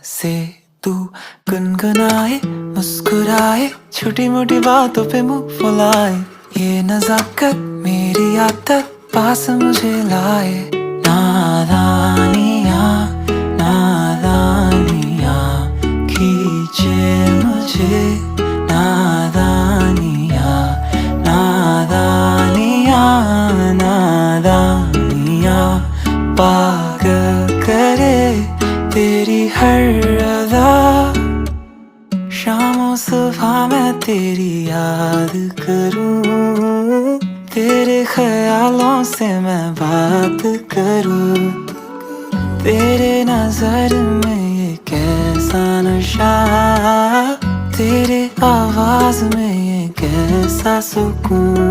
से तू गुनगुनाए, मुस्कुराए, छोटी मोटी बातों पे मुंह फुलाए। ये नजाकत मेरी आदत पास मुझे लाए। नादानियाँ नादानियाँ खींचे मुझे। नादानियाँ नादानियाँ नादानियाँ पागल करे तेरी हर अदा। शामों सुबह मैं तेरी याद करूं, तेरे ख्यालों से मैं बात करूं। तेरे नजर में ये कैसा नशा, तेरे आवाज में ये कैसा सुकून।